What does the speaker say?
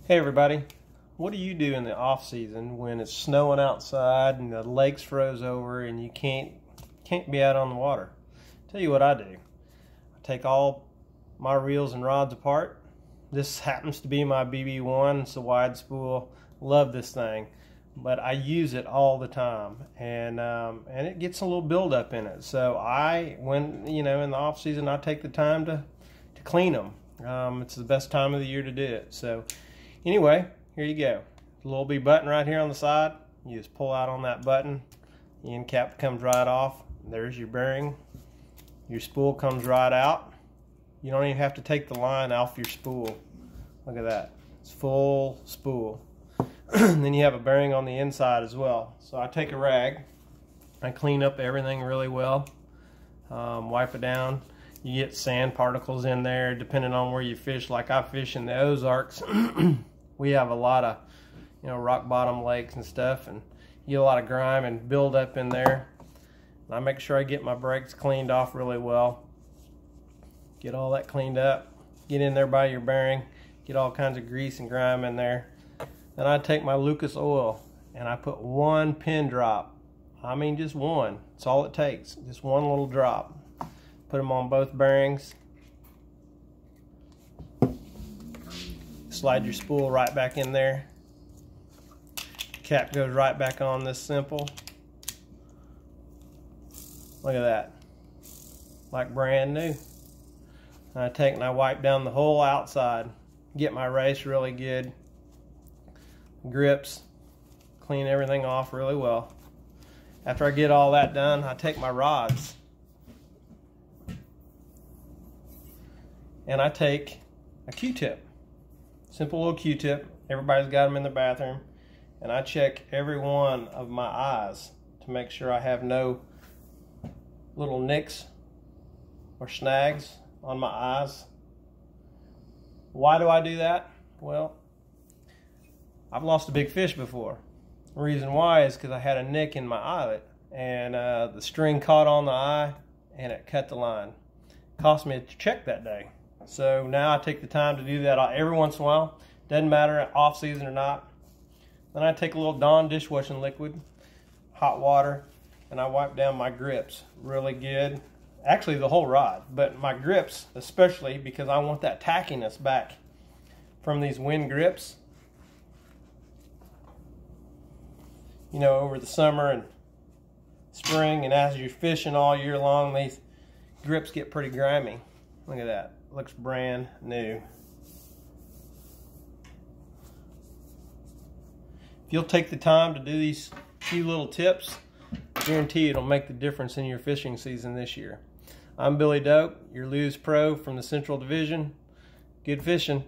Hey everybody, what do you do in the off season when it's snowing outside and the lake's froze over and you can't be out on the water? Tell you what I do. I take all my reels and rods apart. This happens to be my BB1. It's a wide spool. Love this thing, but I use it all the time, and it gets a little buildup in it. So when in the off season, I take the time to clean them. It's the best time of the year to do it. So anyway, here you go. The little B button right here on the side. You just pull out on that button. The end cap comes right off. There's your bearing. Your spool comes right out. You don't even have to take the line off your spool. Look at that. It's full spool. And then you have a bearing on the inside as well. So I take a rag. I clean up everything really well. Wipe it down. You get sand particles in there depending on where you fish. Like I fish in the Ozarks. We have a lot of rock bottom lakes and stuff, and you get a lot of grime and build up in there. And I make sure I get my brakes cleaned off really well. Get all that cleaned up. Get in there by your bearing. Get all kinds of grease and grime in there. Then I take my Lucas oil and I put one pin drop. I mean just one. That's all it takes. Just one little drop. Put them on both bearings. Slide your spool right back in there. Cap goes right back on this simple. Look at that. Like brand new. And I take and I wipe down the whole outside. Get my race really good. Grips. Clean everything off really well. After I get all that done, I take my rods. And I take a Q-tip. Simple little Q-tip. Everybody's got them in the bathroom. And I check every one of my eyes to make sure I have no little nicks or snags on my eyes. Why do I do that? Well, I've lost a big fish before. The reason why is because I had a nick in my eyelet, and the string caught on the eye and it cut the line. Cost me a check that day. So now I take the time to do that every once in a while. Doesn't matter off season or not. Then I take a little Dawn dishwashing liquid, hot water, and I wipe down my grips really good. Actually the whole rod, but my grips especially, because I want that tackiness back from these wind grips. Over the summer and spring, and as you're fishing all year long, these grips get pretty grimy. Look at that. Looks brand new. If you'll take the time to do these few little tips, I guarantee it'll make the difference in your fishing season this year. I'm Billy Doak, your Lew's Pro from the Central Division. Good fishing.